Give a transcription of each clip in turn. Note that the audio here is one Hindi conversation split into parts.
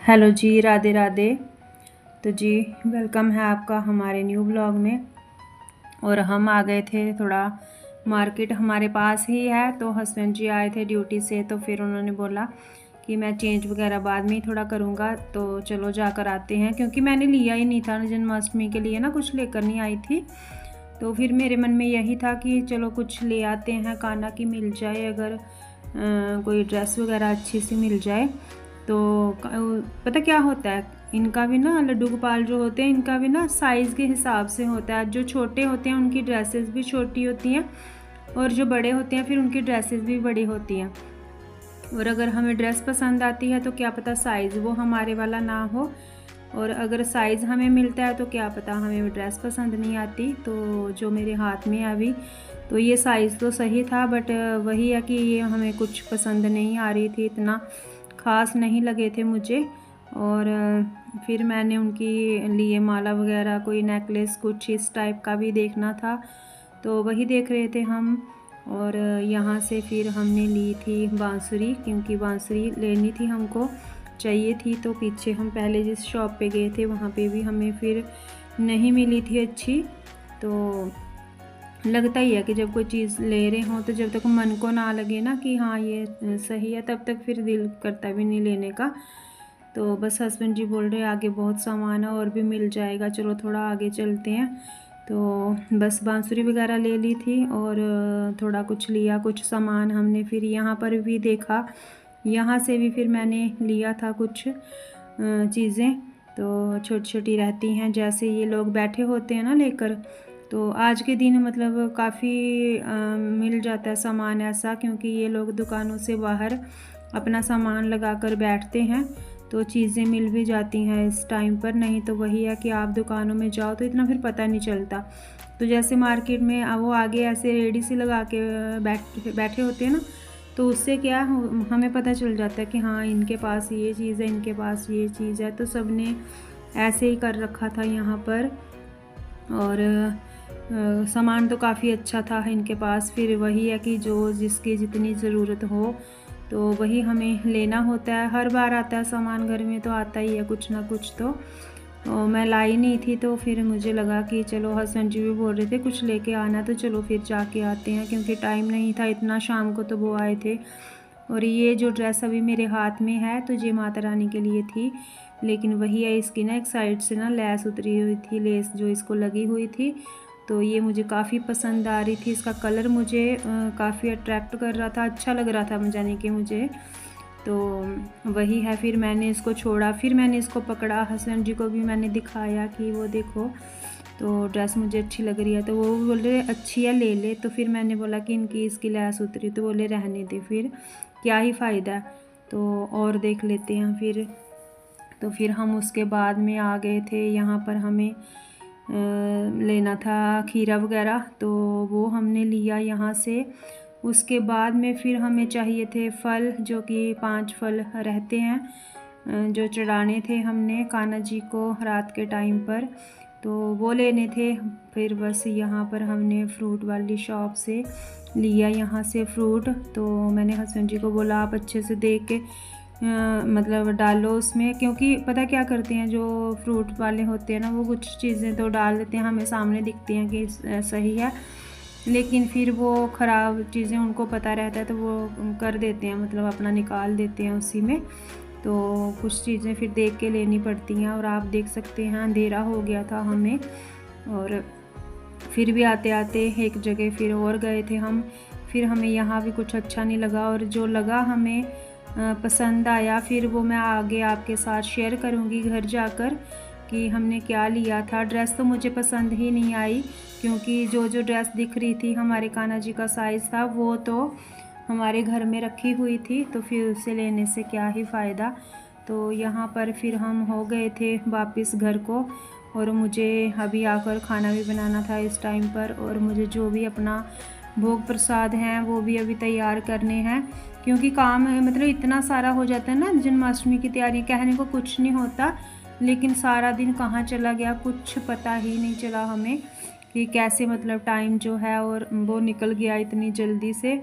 हेलो जी, राधे राधे। तो जी वेलकम है आपका हमारे न्यू ब्लॉग में। और हम आ गए थे थोड़ा मार्केट, हमारे पास ही है। तो हस्बैंड जी आए थे ड्यूटी से, तो फिर उन्होंने बोला कि मैं चेंज वगैरह बाद में ही थोड़ा करूँगा, तो चलो जाकर आते हैं। क्योंकि मैंने लिया ही नहीं था जन्माष्टमी के लिए ना, कुछ लेकर नहीं आई थी। तो फिर मेरे मन में यही था कि चलो कुछ ले आते हैं, कान्हा की मिल जाए, अगर कोई ड्रेस वगैरह अच्छी सी मिल जाए। तो पता क्या होता है, इनका भी ना लड्डू गोपाल जो होते हैं, इनका भी ना साइज़ के हिसाब से होता है। जो छोटे होते हैं उनकी ड्रेसेस भी छोटी होती हैं, और जो बड़े होते हैं फिर उनकी ड्रेसेस भी बड़ी होती हैं। और अगर हमें ड्रेस पसंद आती है तो क्या पता साइज़ वो हमारे वाला ना हो, और अगर साइज़ हमें मिलता है तो क्या पता हमें ड्रेस पसंद नहीं आती। तो जो मेरे हाथ में है अभी, तो ये साइज़ तो सही था, बट वही है कि ये हमें कुछ पसंद नहीं आ रही थी, इतना ख़ास नहीं लगे थे मुझे। और फिर मैंने उनकी लिए माला वगैरह, कोई नेकलेस कुछ इस टाइप का भी देखना था, तो वही देख रहे थे हम। और यहाँ से फिर हमने ली थी बांसुरी, क्योंकि बांसुरी लेनी थी, हमको चाहिए थी। तो पीछे हम पहले जिस शॉप पे गए थे वहाँ पे भी हमें फिर नहीं मिली थी अच्छी। तो लगता ही है कि जब कोई चीज़ ले रहे हों तो जब तक मन को ना लगे ना कि हाँ ये सही है, तब तक फिर दिल करता भी नहीं लेने का। तो बस हस्बैंड जी बोल रहे आगे बहुत सामान है और भी मिल जाएगा, चलो थोड़ा आगे चलते हैं। तो बस बांसुरी वगैरह ले ली थी, और थोड़ा कुछ लिया, कुछ सामान हमने फिर यहाँ पर भी देखा। यहाँ से भी फिर मैंने लिया था कुछ चीज़ें, तो छोटी छोटी रहती हैं, जैसे ये लोग बैठे होते हैं ना लेकर। तो आज के दिन मतलब काफ़ी मिल जाता है सामान ऐसा, क्योंकि ये लोग दुकानों से बाहर अपना सामान लगा कर बैठते हैं, तो चीज़ें मिल भी जाती हैं इस टाइम पर। नहीं तो वही है कि आप दुकानों में जाओ तो इतना फिर पता नहीं चलता। तो जैसे मार्केट में वो आगे ऐसे रेडी सी लगा के बैठे होते हैं ना, तो उससे क्या हमें पता चल जाता है कि हाँ इनके पास ये चीज़ है, इनके पास ये चीज़ है। तो सब ने ऐसे ही कर रखा था यहाँ पर। और सामान तो काफ़ी अच्छा था इनके पास। फिर वही है कि जो जिसकी जितनी ज़रूरत हो तो वही हमें लेना होता है। हर बार आता है सामान, घर में तो आता ही है कुछ ना कुछ। तो मैं लाई नहीं थी, तो फिर मुझे लगा कि चलो हस्बैंड जी भी बोल रहे थे कुछ लेके आना, तो चलो फिर जाके आते हैं, क्योंकि टाइम नहीं था इतना, शाम को तो वो आए थे। और ये जो ड्रेस अभी मेरे हाथ में है तो ये माता रानी के लिए थी, लेकिन वही है इसकी ना एक साइड से ना लेस उतरी हुई थी, लेस जो इसको लगी हुई थी। तो ये मुझे काफ़ी पसंद आ रही थी, इसका कलर मुझे काफ़ी अट्रैक्ट कर रहा था, अच्छा लग रहा था जाने कि मुझे। तो वही है, फिर मैंने इसको छोड़ा, फिर मैंने इसको पकड़ा, हस्बैंड जी को भी मैंने दिखाया कि वो देखो तो ड्रेस मुझे अच्छी लग रही है। तो वो बोले अच्छी है ले ले। तो फिर मैंने बोला कि इनकी इसकी लैस उतरी, तो बोले रहने दे, फिर क्या ही फ़ायदा है, तो और देख लेते हैं फिर। तो फिर हम उसके बाद में आ गए थे, यहाँ पर हमें लेना था खीरा वगैरह, तो वो हमने लिया यहाँ से। उसके बाद में फिर हमें चाहिए थे फल, जो कि 5 फल रहते हैं जो चढ़ाने थे हमने कान्हा जी को रात के टाइम पर, तो वो लेने थे। फिर बस यहाँ पर हमने फ्रूट वाली शॉप से लिया यहाँ से फ्रूट। तो मैंने हस्बैंड जी को बोला आप अच्छे से देख के मतलब डालो उसमें, क्योंकि पता क्या करते हैं जो फ्रूट वाले होते हैं ना, वो कुछ चीज़ें तो डाल देते हैं, हमें सामने दिखती हैं कि सही है, लेकिन फिर वो ख़राब चीज़ें उनको पता रहता है तो वो कर देते हैं, मतलब अपना निकाल देते हैं उसी में। तो कुछ चीज़ें फिर देख के लेनी पड़ती हैं। और आप देख सकते हैं अंधेरा हो गया था हमें, और फिर भी आते आते एक जगह फिर और गए थे हम। फिर हमें यहाँ भी कुछ अच्छा नहीं लगा, और जो लगा हमें पसंद आया फिर वो मैं आगे आपके साथ शेयर करूँगी घर जाकर कि हमने क्या लिया था। ड्रेस तो मुझे पसंद ही नहीं आई, क्योंकि जो जो ड्रेस दिख रही थी हमारे कान्हा जी का साइज़ था वो तो हमारे घर में रखी हुई थी, तो फिर उसे लेने से क्या ही फ़ायदा। तो यहाँ पर फिर हम हो गए थे वापस घर को, और मुझे अभी आकर खाना भी बनाना था इस टाइम पर, और मुझे जो भी अपना भोग प्रसाद हैं वो भी अभी तैयार करने हैं, क्योंकि काम मतलब इतना सारा हो जाता है ना। जन्माष्टमी की तैयारी कहने को कुछ नहीं होता, लेकिन सारा दिन कहाँ चला गया कुछ पता ही नहीं चला हमें कि कैसे मतलब टाइम जो है और वो निकल गया इतनी जल्दी से।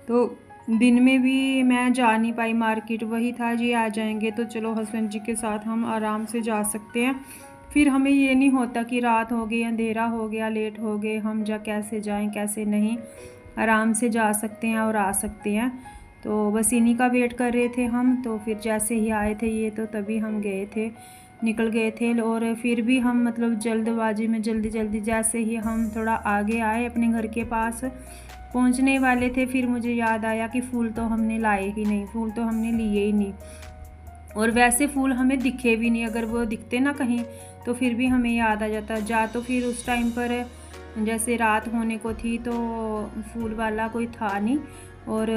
तो दिन में भी मैं जा नहीं पाई मार्केट, वही था जी आ जाएंगे तो चलो हस्बैंड जी के साथ हम आराम से जा सकते हैं। फिर हमें ये नहीं होता कि रात हो गई, अंधेरा हो गया, लेट हो गए, हम कैसे जाएं कैसे नहीं, आराम से जा सकते हैं और आ सकते हैं। तो बस इन्हीं का वेट कर रहे थे हम। तो फिर जैसे ही आए थे ये तो तभी हम गए थे, निकल गए थे। और फिर भी हम मतलब जल्दबाजी में जल्दी जैसे ही हम थोड़ा आगे आए अपने घर के पास पहुंचने वाले थे, फिर मुझे याद आया कि फूल तो हमने लाए ही नहीं, फूल तो हमने लिए ही नहीं। और वैसे फूल हमें दिखे भी नहीं, अगर वो दिखते ना कहीं तो फिर भी हमें याद आ जाता। तो फिर उस टाइम पर जैसे रात होने को थी तो फूल वाला कोई था नहीं। और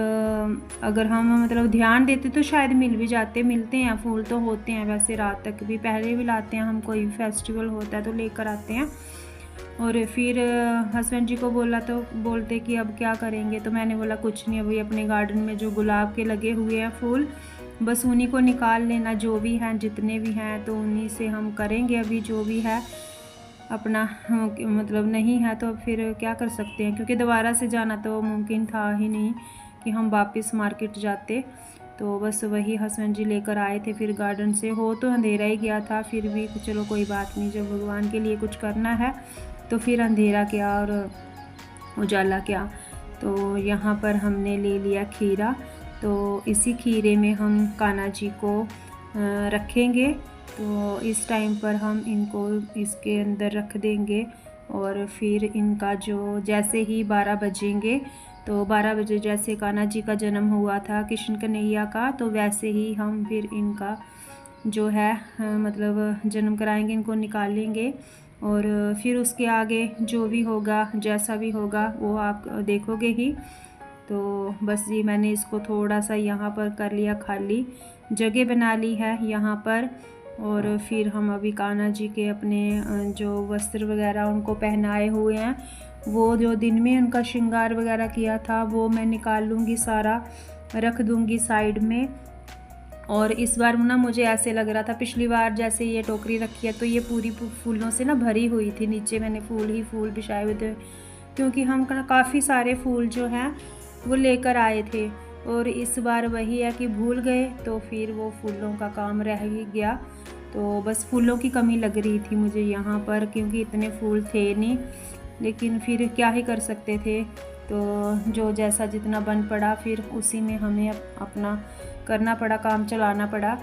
अगर हम मतलब ध्यान देते तो शायद मिल भी जाते, मिलते हैं फूल तो होते हैं वैसे, रात तक भी पहले भी लाते हैं हम, कोई फेस्टिवल होता है तो लेकर आते हैं। और फिर हस्बैंड जी को बोला तो बोलते कि अब क्या करेंगे, तो मैंने बोला कुछ नहीं, अभी अपने गार्डन में जो गुलाब के लगे हुए हैं फूल बस उन्हीं को निकाल लेना, जो भी हैं जितने भी हैं तो उन्हीं से हम करेंगे अभी जो भी है अपना। मतलब नहीं है तो फिर क्या कर सकते हैं, क्योंकि दोबारा से जाना तो मुमकिन था ही नहीं कि हम वापस मार्केट जाते। तो बस वही हस्बैंड जी लेकर आए थे फिर गार्डन से। हो तो अंधेरा ही गया था, फिर भी चलो कोई बात नहीं, जब भगवान के लिए कुछ करना है तो फिर अंधेरा क्या और उजाला क्या। तो यहाँ पर हमने ले लिया खीरा, तो इसी खीरे में हम कान्हा जी को रखेंगे। तो इस टाइम पर हम इनको इसके अंदर रख देंगे। और फिर इनका जो जैसे ही 12 बजेंगे तो 12 बजे जैसे कान्हा जी का जन्म हुआ था कृष्ण कन्हैया का, तो वैसे ही हम फिर इनका जो है मतलब जन्म कराएंगे, इनको निकालेंगे। और फिर उसके आगे जो भी होगा जैसा भी होगा वो आप देखोगे ही। तो बस जी मैंने इसको थोड़ा सा यहाँ पर कर लिया, खाली जगह बना ली है यहाँ पर। और फिर हम अभी कान्हा जी के अपने जो वस्त्र वगैरह उनको पहनाए हुए हैं, वो जो दिन में उनका श्रृंगार वगैरह किया था वो मैं निकाल लूँगी, सारा रख दूँगी साइड में। और इस बार ना मुझे ऐसे लग रहा था, पिछली बार जैसे ये टोकरी रखी है तो ये पूरी फूलों से ना भरी हुई थी, नीचे मैंने फूल ही फूल बिछाए हुए थे, क्योंकि हम काफ़ी सारे फूल जो हैं वो लेकर आए थे। और इस बार वही है कि भूल गए तो फिर वो फूलों का काम रह ही गया। तो बस फूलों की कमी लग रही थी मुझे यहाँ पर, क्योंकि इतने फूल थे नहीं, लेकिन फिर क्या ही कर सकते थे। तो जो जैसा जितना बन पड़ा फिर उसी में हमें अपना करना पड़ा, काम चलाना पड़ा।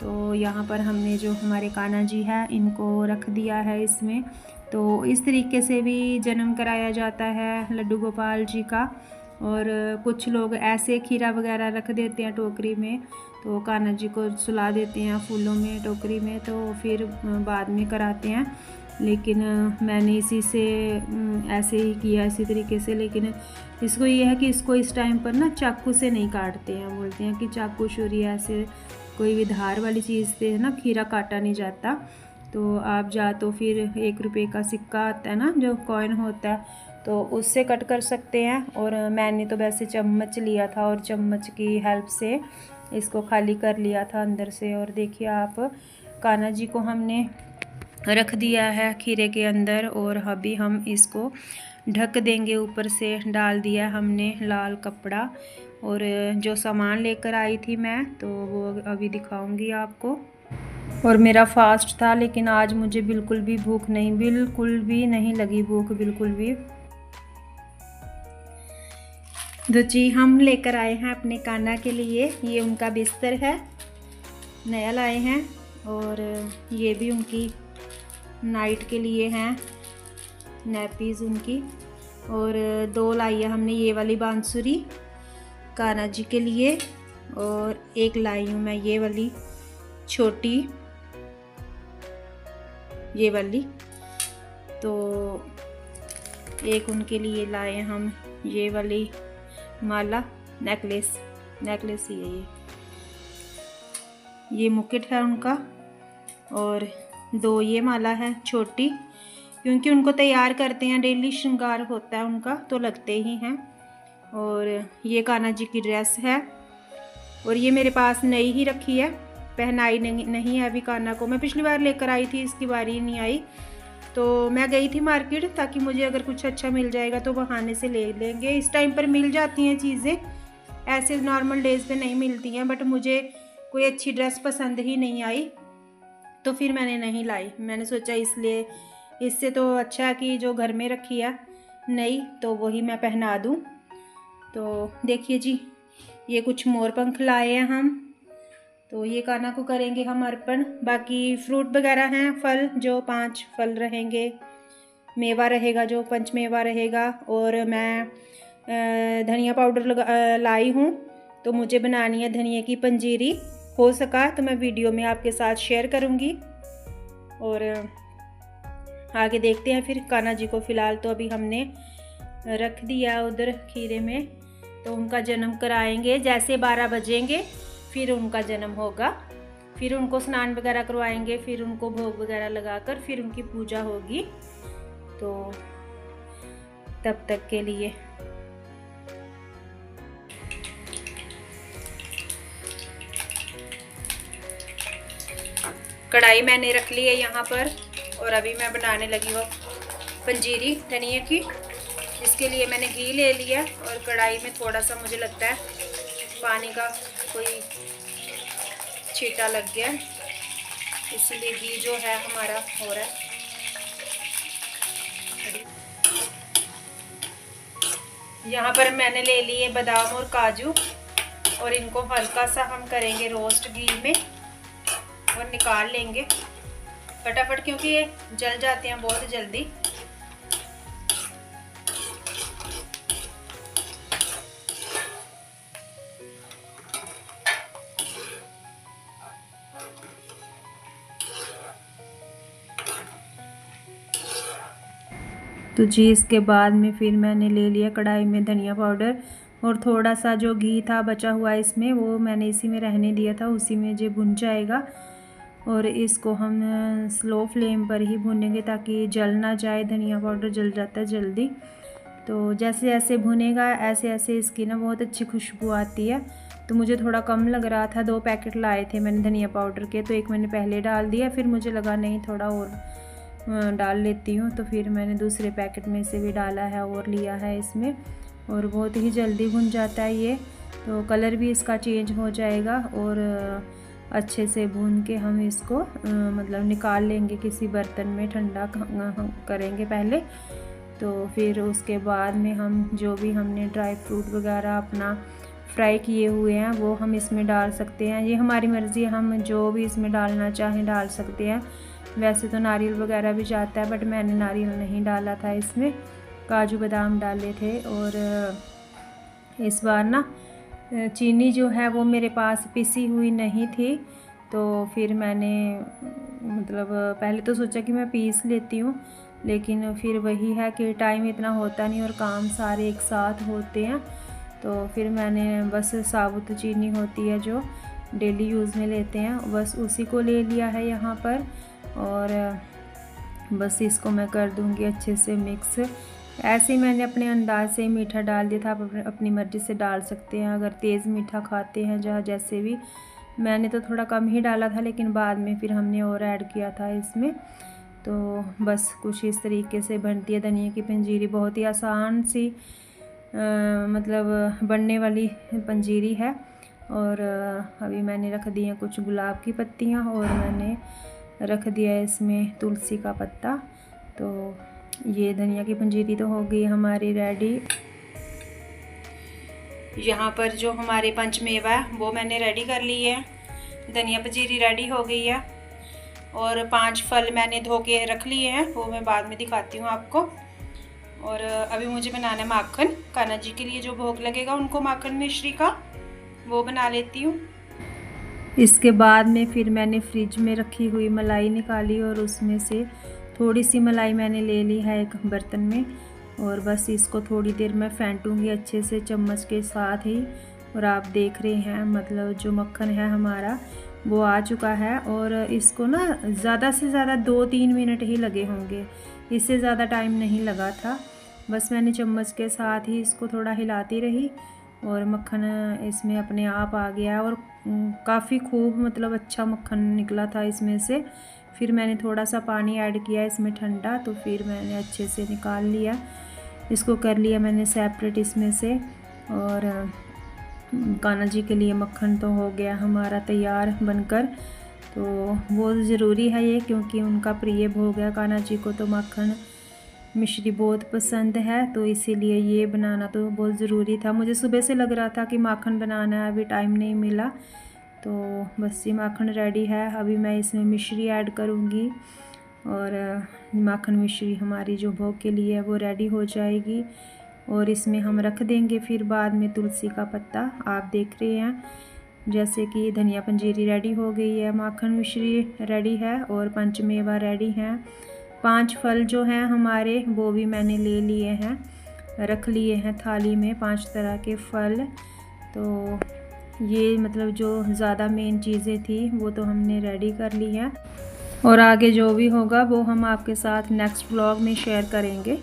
तो यहाँ पर हमने जो हमारे कान्हा जी है इनको रख दिया है इसमें। तो इस तरीके से भी जन्म कराया जाता है लड्डू गोपाल जी का। और कुछ लोग ऐसे खीरा वगैरह रख देते हैं टोकरी में, तो कान्हा जी को सुला देते हैं फूलों में टोकरी में, तो फिर बाद में कराते हैं। लेकिन मैंने इसी से ऐसे ही किया, इसी तरीके से। लेकिन इसको ये है कि इसको इस टाइम पर ना चाकू से नहीं काटते हैं, बोलते हैं कि चाकू छुरी ऐसे कोई भी धार वाली चीज़ से ना खीरा काटा नहीं जाता। तो आप तो फिर 1 रुपये का सिक्का आता है ना, जो कॉइन होता है, तो उससे कट कर सकते हैं। और मैंने तो वैसे चम्मच लिया था और चम्मच की हेल्प से इसको खाली कर लिया था अंदर से। और देखिए आप, कान्हा जी को हमने रख दिया है खीरे के अंदर, और अभी हम इसको ढक देंगे, ऊपर से डाल दिया हमने लाल कपड़ा। और जो सामान लेकर आई थी मैं तो वो अभी दिखाऊंगी आपको। और मेरा फास्ट था, लेकिन आज मुझे बिल्कुल भी भूख नहीं, बिल्कुल भी नहीं लगी भूख, बिल्कुल भी। तो जी हम लेकर आए हैं अपने कान्हा के लिए, ये उनका बिस्तर है, नया लाए हैं। और ये भी उनकी नाइट के लिए हैं नैपीज़ उनकी। और 2 लाई है हमने ये वाली बांसुरी कान्हा जी के लिए, और 1 लाई हूँ मैं ये वाली छोटी, ये वाली। तो एक उनके लिए लाए हम ये वाली माला, नेकलेस ही है ये मुकुट है उनका। और 2 ये माला है छोटी, क्योंकि उनको तैयार करते हैं, डेली श्रृंगार होता है उनका तो लगते ही हैं। और ये कान्हा जी की ड्रेस है, और ये मेरे पास नई ही रखी है, पहनाई नहीं है अभी कान्हा को। मैं पिछली बार लेकर आई थी, इसकी बारी नहीं आई, तो मैं गई थी मार्केट ताकि मुझे अगर कुछ अच्छा मिल जाएगा तो बहाने से ले लेंगे। इस टाइम पर मिल जाती हैं चीज़ें, ऐसे नॉर्मल डेज़ पे नहीं मिलती हैं, बट मुझे कोई अच्छी ड्रेस पसंद ही नहीं आई तो फिर मैंने नहीं लाई। मैंने सोचा इसलिए इससे तो अच्छा है कि जो घर में रखी है नई तो वही मैं पहना दूँ। तो देखिए जी, ये कुछ मोर पंख लाए हैं हम, तो ये कान्हा को करेंगे हम अर्पण। बाकी फ्रूट वगैरह हैं, फल जो 5 फल रहेंगे, मेवा रहेगा जो पंचमेवा रहेगा, और मैं धनिया पाउडर लाई हूँ। तो मुझे बनानी है धनिया की पंजीरी, हो सका तो मैं वीडियो में आपके साथ शेयर करूँगी। और आगे देखते हैं फिर। कान्हा जी को फ़िलहाल तो अभी हमने रख दिया उधर खीरे में, तो उनका जन्म कराएंगे। जैसे 12 बजेंगे फिर उनका जन्म होगा, फिर उनको स्नान वगैरह करवाएंगे, फिर उनको भोग वगैरह लगाकर फिर उनकी पूजा होगी। तो तब तक के लिए कढ़ाई मैंने रख ली है यहाँ पर, और अभी मैं बनाने लगी हूँ पंजीरी धनिया की। इसके लिए मैंने घी ले लिया, और कढ़ाई में थोड़ा सा मुझे लगता है पानी का कोई छींटा लग गया, इसलिए घी जो है हमारा हो रहा है। यहाँ पर मैंने ले लिए बादाम और काजू, और इनको हल्का सा हम करेंगे रोस्ट घी में और निकाल लेंगे फटाफट, क्योंकि ये जल जाते हैं बहुत जल्दी। तो जी इसके बाद में फिर मैंने ले लिया कढ़ाई में धनिया पाउडर, और थोड़ा सा जो घी था बचा हुआ इसमें वो मैंने इसी में रहने दिया था, उसी में जो भुन जाएगा। और इसको हम स्लो फ्लेम पर ही भुनेंगे ताकि जल ना जाए, धनिया पाउडर जल जाता है जल्दी। तो जैसे जैसे भुनेगा ऐसे ऐसे इसकी ना बहुत अच्छी खुशबू आती है। तो मुझे थोड़ा कम लग रहा था, 2 पैकेट लाए थे मैंने धनिया पाउडर के, तो एक मैंने पहले डाल दिया, फिर मुझे लगा नहीं थोड़ा और डाल लेती हूँ, तो फिर मैंने दूसरे पैकेट में से भी डाला है और लिया है इसमें। और बहुत ही जल्दी भुन जाता है ये, तो कलर भी इसका चेंज हो जाएगा। और अच्छे से भून के हम इसको मतलब निकाल लेंगे किसी बर्तन में, ठंडा करेंगे पहले। तो फिर उसके बाद में हम जो भी हमने ड्राई फ्रूट वगैरह अपना फ्राई किए हुए हैं वो हम इसमें डाल सकते हैं। ये हमारी मर्ज़ी, हम जो भी इसमें डालना चाहें डाल सकते हैं। वैसे तो नारियल वगैरह भी जाता है, बट मैंने नारियल नहीं डाला था इसमें, काजू बादाम डाले थे। और इस बार ना चीनी जो है वो मेरे पास पिसी हुई नहीं थी, तो फिर मैंने मतलब पहले तो सोचा कि मैं पीस लेती हूँ, लेकिन फिर वही है कि टाइम इतना होता नहीं और काम सारे एक साथ होते हैं। तो फिर मैंने बस साबुत चीनी होती है जो डेली यूज़ में लेते हैं, बस उसी को ले लिया है यहाँ पर। और बस इसको मैं कर दूँगी अच्छे से मिक्स। ऐसे ही मैंने अपने अंदाज से मीठा डाल दिया था, आप अपनी मर्ज़ी से डाल सकते हैं अगर तेज़ मीठा खाते हैं जहाँ जैसे भी। मैंने तो थोड़ा कम ही डाला था, लेकिन बाद में फिर हमने और ऐड किया था इसमें। तो बस कुछ इस तरीके से बनती है धनिया की पंजीरी, बहुत ही आसान सी मतलब बनने वाली पंजीरी है। और अभी मैंने रख दी हैं कुछ गुलाब की पत्तियाँ, और मैंने रख दिया है इसमें तुलसी का पत्ता। तो ये धनिया की पंजीरी तो हो गई हमारी रेडी। यहाँ पर जो हमारे पंचमेवा है वो मैंने रेडी कर ली है, धनिया पंजीरी रेडी हो गई है। और 5 फल मैंने धो के रख लिए हैं, वो मैं बाद में दिखाती हूँ आपको। और अभी मुझे बनाना है माखन, कान्हा जी के लिए जो भोग लगेगा उनको माखन मिश्री का वो बना लेती हूँ। इसके बाद में फिर मैंने फ्रिज में रखी हुई मलाई निकाली, और उसमें से थोड़ी सी मलाई मैंने ले ली है एक बर्तन में, और बस इसको थोड़ी देर मैं फेंटूँगी अच्छे से चम्मच के साथ ही। और आप देख रहे हैं मतलब जो मक्खन है हमारा वो आ चुका है। और इसको ना ज़्यादा से ज़्यादा 2-3 मिनट ही लगे होंगे, इससे ज़्यादा टाइम नहीं लगा था। बस मैंने चम्मच के साथ ही इसको थोड़ा हिलाती रही, और मक्खन इसमें अपने आप आ गया, और काफ़ी खूब मतलब अच्छा मक्खन निकला था इसमें से। फिर मैंने थोड़ा सा पानी ऐड किया इसमें ठंडा, तो फिर मैंने अच्छे से निकाल लिया इसको, कर लिया मैंने सेपरेट इसमें से। और कान्हा जी के लिए मक्खन तो हो गया हमारा तैयार बनकर। तो वो ज़रूरी है ये, क्योंकि उनका प्रिय भोग है। कान्हा जी को तो माखन मिश्री बहुत पसंद है, तो इसीलिए ये बनाना तो बहुत ज़रूरी था। मुझे सुबह से लग रहा था कि माखन बनाना है, अभी टाइम नहीं मिला। तो बस ये माखन रेडी है। अभी मैं इसमें मिश्री ऐड करूँगी और माखन मिश्री हमारी जो भोग के लिए है वो रेडी हो जाएगी। और इसमें हम रख देंगे फिर बाद में तुलसी का पत्ता। आप देख रहे हैं जैसे कि धनिया पंजीरी रेडी हो गई है, माखन मिश्री रेडी है और पंचमेवा रेडी हैं। 5 फल जो हैं हमारे वो भी मैंने ले लिए हैं, रख लिए हैं थाली में 5 तरह के फल। तो ये मतलब जो ज़्यादा मेन चीज़ें थी वो तो हमने रेडी कर ली हैं, और आगे जो भी होगा वो हम आपके साथ नेक्स्ट व्लॉग में शेयर करेंगे।